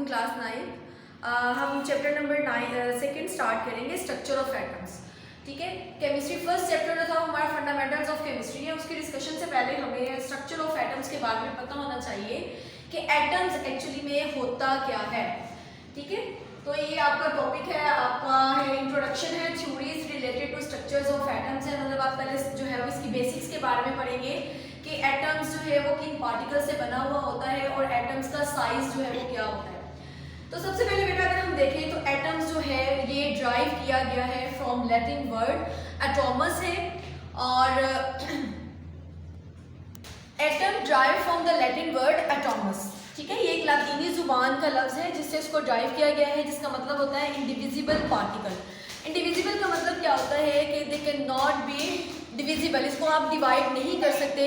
Class 9। हम chapter number 2 start करेंगे, structure of atoms. ठीक है, केमिस्ट्री फर्स्ट चैप्टर जो था हमारा फंडामेंटल्स ऑफ केमिस्ट्री है। उसके डिस्कशन से पहले हमें स्ट्रक्चर ऑफ एटम्स के बारे में पता होना चाहिए कि एटम्स एक्चुअली में होता क्या है। ठीक है, तो ये आपका टॉपिक है, आपका है इंट्रोडक्शन है, theories related to structures of atoms है। मतलब आप पहले जो है इसकी बेसिक्स के बारे में पढ़ेंगे कि एटम्स जो है वो किन पार्टिकल से बना हुआ होता है और एटम्स का साइज जो है वो क्या होता है। तो सबसे पहले बेटा अगर हम देखें तो एटम्स जो है ये ड्राइव किया गया है फ्रॉम लैटिन वर्ड एटॉमस है, और atom derived from the Latin word atomos. ठीक है, ये एक लातीनी जुबान का लफ्ज है जिससे इसको ड्राइव किया गया है, जिसका मतलब होता है इंडिविजिबल पार्टिकल। इंडिविजिबल का मतलब क्या होता है कि दे कैन नॉट बी डिविजिबल, इसको आप डिवाइड नहीं कर सकते।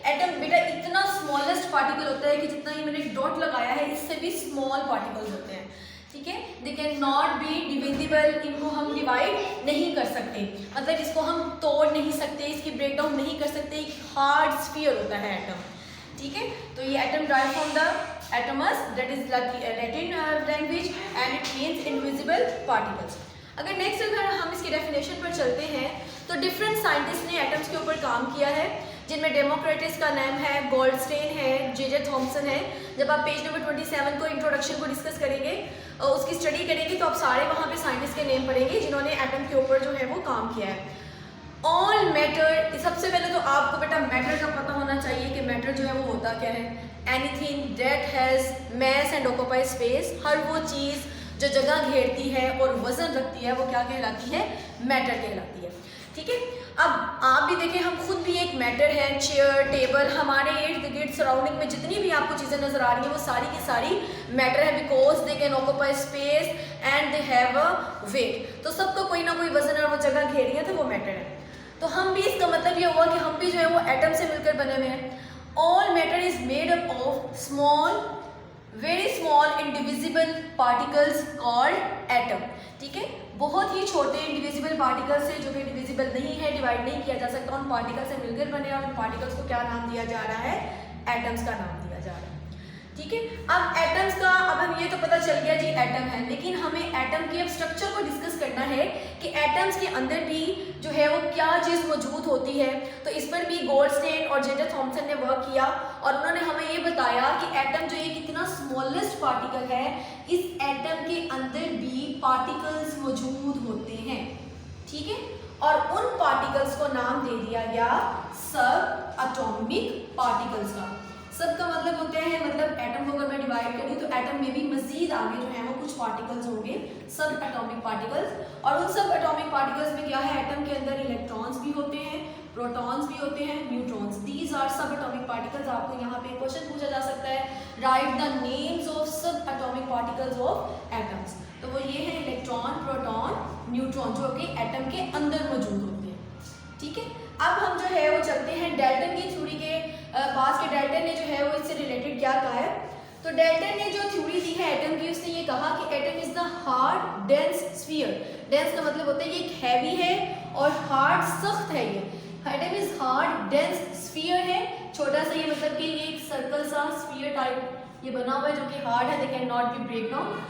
एटम बेटा इतना स्मॉलेस्ट पार्टिकल होता है कि जितना ये मैंने डॉट लगाया है इससे भी स्मॉल पार्टिकल्स होते हैं। ठीक है, they can not be divisible, इनको हम डिवाइड नहीं कर सकते, मतलब इसको हम तोड़ नहीं सकते, इसकी ब्रेकडाउन नहीं कर सकते। एक हार्ड स्फीयर होता है एटम। ठीक है, तो ये atom derived from the atoms, that is Latin language and it means invisible particles. अगर नेक्स्ट अगर हम इसकी डेफिनेशन पर चलते हैं तो डिफरेंट साइंटिस्ट ने एटम्स के ऊपर काम किया है, जिनमें डेमोक्रेटिस का नाम है, गोल्डस्टेन है, जे थॉम्सन है। जब आप पेज नंबर 27 को इंट्रोडक्शन को डिस्कस करेंगे और उसकी स्टडी करेंगे तो आप सारे वहाँ पे साइंटिस्ट के नेम पढ़ेंगे जिन्होंने एटम के ऊपर जो है वो काम किया है। ऑल मैटर, सबसे पहले तो आपको बेटा मैटर का पता होना चाहिए कि मैटर जो है वो होता क्या है। Anything that has mass and occupy space, हर वो चीज़ जो जगह घेरती है और वजन रखती है वो क्या कहलाती है, मैटर कहलाती है। ठीक है, अब आप भी देखें, हम खुद भी एक मैटर है। चेयर, टेबल, हमारे इर्द गिर्द सराउंडिंग में जितनी भी आपको चीज़ें नजर आ रही हैं वो सारी की सारी मैटर है, because they can occupy space and they have a weight. तो सबको कोई ना कोई वजन और वो जगह घेरी है तो वो मैटर है। तो हम भी, इसका मतलब ये हुआ कि हम भी जो है वो एटम से मिलकर बने हुए हैं। All matter is made up of small, very small indivisible particles called atom. ठीक है, बहुत ही छोटे इंडिविजिबल पार्टिकल्स है जो कि डिविजिबल नहीं है, डिवाइड नहीं किया जा सकता, उन पार्टिकल से मिलकर बने और उन पार्टिकल्स को क्या नाम दिया जा रहा है, एटम्स का नाम दिया जा रहा है। ठीक है, अब एटम्स का, अब हम ये तो पता चल गया जी एटम है, लेकिन हमें एटम के अब स्ट्रक्चर को डिस्कस करना है कि एटम्स के अंदर भी जो है वो क्या चीज़ मौजूद होती है। तो इस पर भी गोल्डस्टेन और जे थॉम्सन ने वर्क किया और उन्होंने हमें ये बताया कि एटम जो ये कितना स्मॉलेस्ट पार्टिकल है, इस एटम के अंदर भी पार्टिकल्स मौजूद होते हैं। ठीक है, और उन पार्टिकल्स को नाम दे दिया गया सब एटॉमिक पार्टिकल्स का। सब का मतलब होते हैं, मतलब एटम को अगर मैं डिवाइड करूँ तो एटम में भी मजीद आगे जो है वो कुछ पार्टिकल्स होंगे, सब एटॉमिक पार्टिकल्स। और उन सब एटॉमिक पार्टिकल्स में क्या है, एटम के अंदर इलेक्ट्रॉन्स भी होते हैं, प्रोटॉन्स भी होते हैं, न्यूट्रॉन्स। दीज आर सब एटॉमिक पार्टिकल्स। आपको यहाँ पे क्वेश्चन पूछा जा सकता है, राइट द नेम्स ऑफ सब एटॉमिक पार्टिकल्स ऑफ एटम्स। तो वो ये है इलेक्ट्रॉन, प्रोटॉन, न्यूट्रॉन, जो कि एटम के अंदर मौजूद होते हैं। ठीक है, अब हम जो है वो चलते हैं डाल्टन की थ्योरी के पास के। डाल्टन ने जो है वो इससे रिलेटेड क्या कहा है, तो डाल्टन ने जो थ्योरी दी है एटम की, उसने ये कहा कि atom is the hard dense sphere. Dense का मतलब होता है ये एक हैवी है और हार्ड सख्त है। ये atom is hard dense sphere है, छोटा सा, ये मतलब कि ये एक सर्कल सा स्फीयर टाइप ये बना हुआ है जो कि हार्ड है, they can not be break down.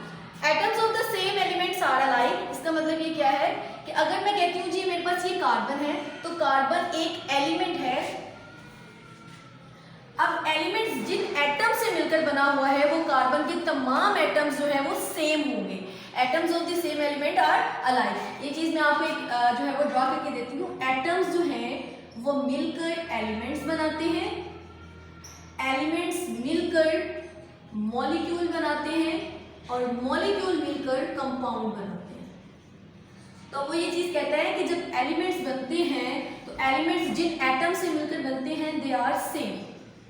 Atoms of the same elements are alike, इसका मतलब ये क्या है कि अगर मैं कहती हूँ जी मेरे पास ये कार्बन है तो कार्बन एक एलिमेंट है। अब एलिमेंट्स जिन एटम से मिलकर बना हुआ है वो कार्बन के तमाम एटम्स जो है वो सेम होंगे। Atoms of the same element are alike. ये चीज मैं आपको एक जो है वो ड्रॉ करके देती हूँ। एटम्स जो हैं वो मिलकर एलिमेंट्स बनाते हैं, एलिमेंट्स मिलकर मॉलिक्यूल बनाते हैं और मॉलिक्यूल मिलकर कंपाउंड बनाते हैं। तो वो ये चीज कहता है कि जब एलिमेंट्स बनते हैं तो एलिमेंट्स जिन एटम से मिलकर बनते हैं दे आर सेम।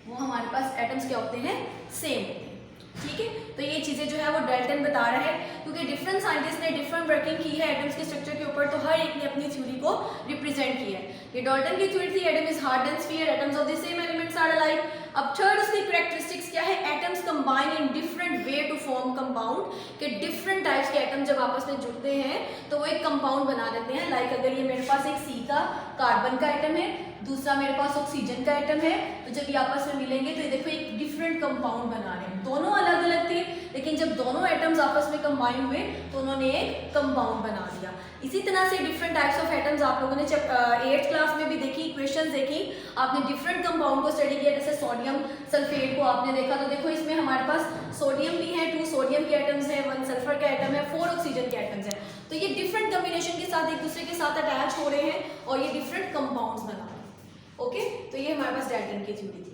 वो हमारे पास एटम्स क्या होते हैं, सेम होते हैं। ठीक है, तो ये चीजें जो है वो डाल्टन बता रहा है, क्योंकि डिफरेंट साइंटिस्ट ने डिफरेंट वर्किंग की है एटम्स के स्ट्रक्चर के ऊपर, तो हर एक ने अपनी थ्योरी को रिप्रेजेंट किया है। ये डाल्टन की थ्योरी थी, atom is hard and sphere, atoms of the same elements are alike. अब थर्ड उसकी कैरेक्टरिस्टिक्स क्या है, atoms combine in different way to form compound, के डिफरेंट टाइप्स के एटम जब आपस में जुड़ते हैं तो वो एक कंपाउंड बना देते हैं। लाइक अगर ये मेरे पास एक सी का कार्बन का एटम है, दूसरा मेरे पास ऑक्सीजन का एटम है, तो जब ये आपस में मिलेंगे तो ये देखो एक डिफरेंट कंपाउंड बना रहे हैं। दोनों अलग अलग थे, लेकिन जब दोनों एटम्स आपस में कंबाइन हुए तो उन्होंने एक कंपाउंड बना दिया। इसी तरह से डिफरेंट टाइप्स ऑफ एटम्स आप लोगों ने 8th क्लास में भी देखी, इक्वेशंस देखी, आपने डिफरेंट कंपाउंड को स्टडी किया, जैसे सोडियम सल्फेट को आपने देखा। तो देखो इसमें हमारे पास सोडियम भी है, 2 सोडियम के एटम्स हैं, 1 सल्फर का एटम है, 4 ऑक्सीजन के एटम्स हैं। तो ये डिफरेंट कम्बिनेशन के साथ एक दूसरे के साथ अटैच हो रहे हैं और ये डिफरेंट कंपाउंड्स बना रहे हैं। ओके, तो ये हमारे पास डाल्टन की थ्योरी थी।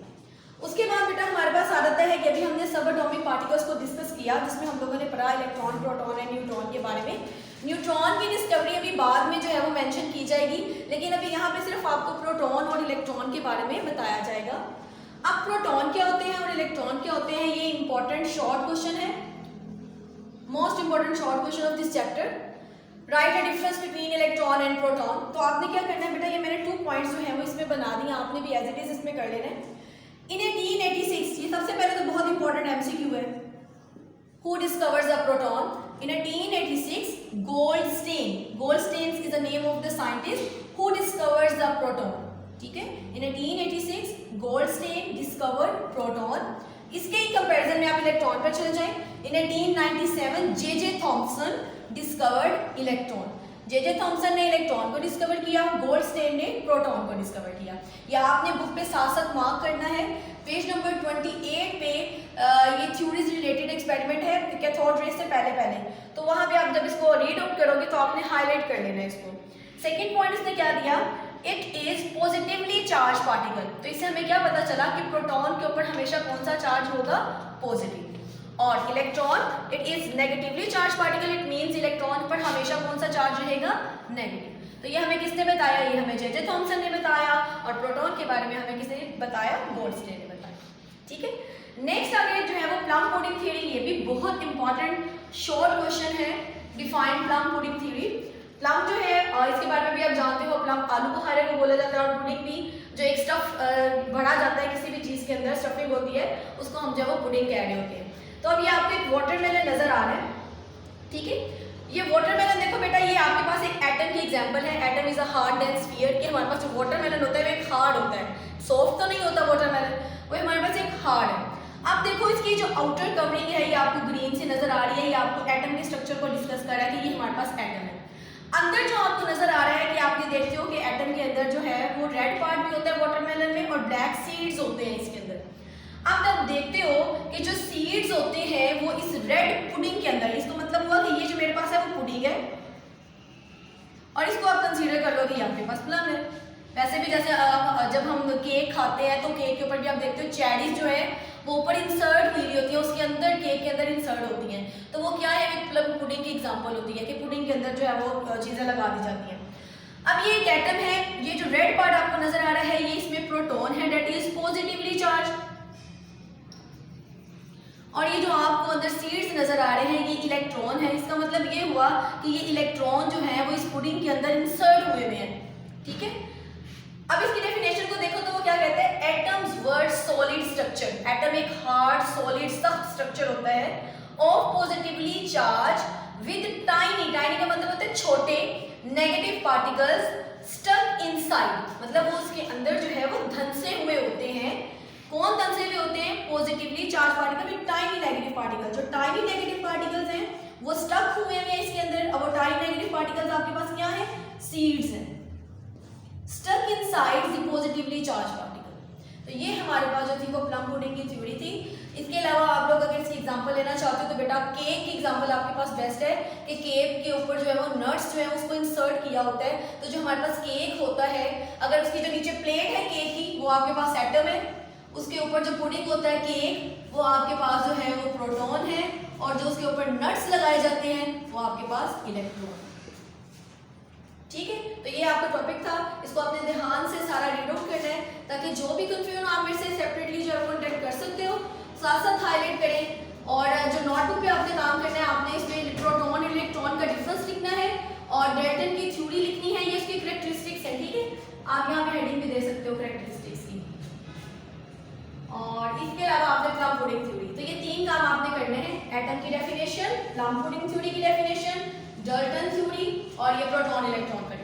उसके बाद बेटा हमारे पास आ जाता है कि अभी हमने सब एटॉमिक पार्टिकल्स को डिस्कस किया, जिसमें हम लोगों ने पढ़ा इलेक्ट्रॉन, प्रोटॉन एंड न्यूट्रॉन के बारे में। न्यूट्रॉन की डिस्कवरी अभी बाद में जो है वो मेंशन की जाएगी, लेकिन अभी यहाँ पे सिर्फ आपको प्रोटॉन और इलेक्ट्रॉन के बारे में बताया जाएगा। अब प्रोटॉन क्या होते हैं और इलेक्ट्रॉन क्या होते हैं, ये इंपॉर्टेंट शॉर्ट क्वेश्चन है, most important short question of this chapter. Right a difference between electron and proton. तो आपने क्या करना है बेटा, ये मैंने 2 पॉइंट्स जो है वो इसमें बना दिए, आपने भी एज इट इज इसमें कर लेना है। इन 1886, ये सबसे पहले तो बहुत इंपॉर्टेंट एमसीक्यू है, who discovers the proton? In 1886 Goldstein is the name of the scientist who discovers the proton. ठीक है, इन 1886 गोल्डस्टेन डिस्कवर्ड प्रोटॉन। इसके ही कंपैरिजन में आप इलेक्ट्रॉन पर चले जाएं। इन 1897 J Thomson discovered electron. J Thomson ने इलेक्ट्रॉन को डिस्कवर किया, गोल्डस्टेन ने प्रोटॉन को डिस्कवर किया। या आपने बुक पे साथ साथ मार्क करना है, पेज नंबर 28 पे ये थ्योरीज रिलेटेड एक्सपेरिमेंट है कैथोड रेज से पहले, तो वहां पे आप जब इसको रीड आउट करोगे तो आपने हाईलाइट कर लेना है इसको। सेकेंड पॉइंट इसने क्या दिया, it is positively charge particle. तो इससे हमें क्या पता चला कि प्रोटॉन के ऊपर हमेशा कौन सा चार्ज होगा, पॉजिटिव। और electron it is negatively charge particle, it means electron पर हमेशा कौन सा चार्ज रहेगा, नेगेटिव। तो ये हमें किसने बताया, ये हमें जे थॉम्सन ने बताया, और प्रोटॉन के बारे में हमें किसने बताया, गोल्डस्टेन ने बताया। ठीक है, नेक्स्ट आगे जो है वो प्लम पुडिंग थ्योरी। ये भी बहुत इंपॉर्टेंट शॉर्ट क्वेश्चन है, define plum pudding theory. Plum जो है इसके बारे में भी आप जानते हो, प्लम आलू बुखारे को बोला जाता है, और पुडिंग भी जो एक स्टफ भरा जाता है किसी भी चीज़ के अंदर, स्टफिंग होती है, उसको हम जब वो पुडिंग कह रहे होते हैं। तो अब ये आपको एक वाटरमेलन नजर आ रहा है। ठीक है, ये वाटरमेलन देखो बेटा, ये आपके पास एक एटम की एग्जांपल है। Atom is a hard dense sphere. कि हमारे पास जो वाटरमेलन होता है वो एक हार्ड होता है, सॉफ्ट तो नहीं होता वाटरमेलन, वो हमारे पास एक हार्ड है। अब देखो इसकी जो आउटर कवरिंग है ये आपको ग्रीन से नजर आ रही है, ये आपको एटम के स्ट्रक्चर को डिस्कस कर रहा है कि ये हमारे पास एटम है। अंदर जो आपको नजर आ रहा है कि आप ये देखते हो कि एटम के अंदर जो है वो रेड पार्ट भी होता है वाटरमेलन में, और ब्लैक सीड्स होते हैं इसके अंदर। अब आप देखते हो कि जो सीड्स होते हैं वो इस रेड पुडिंग के अंदर, इसको मतलब हुआ कि ये जो मेरे पास है वो पुडिंग है, और इसको आप कंसीडर कर लो कि आपके पास प्लम है। वैसे भी जैसे जब हम केक खाते हैं तो केक के ऊपर भी आप देखते हो चेरीज जो है वो ऊपर इंसर्ट हुई होती है, उसके अंदर केक के अंदर इंसर्ट होती हैं। तो वो क्या है, एक प्लम पुडिंग की एग्जांपल होती है कि पुडिंग के अंदर जो है वो चीज़ें लगा दी जाती हैं। अब ये एक एटम है, ये जो रेड पार्ट आपको नजर आ रहा है ये इसमें प्रोटॉन है, डेट इज पॉजिटिवली चार्ज। और ये जो आपको अंदर सीड्स नजर आ रहे हैं ये इलेक्ट्रॉन है। इसका मतलब ये हुआ कि ये इलेक्ट्रॉन जो है वो इस पुडिंग के अंदर इंसर्ट हुए हुए हैं। ठीक है, अब इसकी डेफिनेशन को देखो तो वो क्या कहते हैं, एटम्स वर सॉलिड स्ट्रक्चर। एटम एक हार्ड सॉलिड सख्त स्ट्रक्चर होता है of positively charge with tiny, tiny का मतलब होता है छोटे, नेगेटिव पार्टिकल्स स्टक इनसाइड, मतलब वो उसके अंदर जो है वो धंसे हुए होते हैं। कौन धंसे हुए होते हैं, positively charge particle with tiny negative particle. जो टाइनी नेगेटिव पार्टिकल्स हैं वो स्टक हुए हैं इसके अंदर, और वो टाइनी नेगेटिव पार्टिकल्स आपके पास क्या है, सीड्स हैं, stuck inside the positively charge particle. तो ये हमारे पास जो थी वो प्लम पुडिंग की थ्योरी थी। इसके अलावा आप लोग अगर इसकी एग्जांपल लेना चाहते हो तो बेटा केक की एग्जांपल आपके पास बेस्ट है कि केक के ऊपर जो है वो नट्स जो है उसको इंसर्ट किया होता है। तो जो हमारे पास केक होता है, अगर उसकी जो नीचे प्लेट है केक की वो आपके पास एटम है, उसके ऊपर जो पुडिंग होता है केक वो आपके पास जो है वो प्रोटॉन है, और जो उसके ऊपर नट्स लगाए जाते हैं वो आपके पास इलेक्ट्रॉन। ठीक है, तो ये आपका टॉपिक था, इसको अपने ध्यान से सारा रीड आउट करना है ताकि जो भी कंफ्यूजन आप मेरे से सेपरेटली जो है कॉन्टेक्ट कर सकते हो, साथ साथ हाईलाइट करें। और जो नोटबुक पे आपने काम करना है, आपने इसमें प्रोटॉन इलेक्ट्रॉन का डिफरेंस लिखना है और डाल्टन की थ्योरी लिखनी है, ये इसकी कैरेक्टरिस्टिक्स है। ठीक है, आप यहाँ पे हेडिंग भी दे सकते हो कैरेक्टरिस्टिक्स की। और इसके अलावा आपने प्लम पुडिंग थ्योरी, तो ये 3 काम आपने करने हैं, एटम की डेफिनेशन, प्लम पुडिंग थ्योरी की डेफिनेशन, डाल्टन थ्योरी, और ये प्रोटॉन इलेक्ट्रॉन का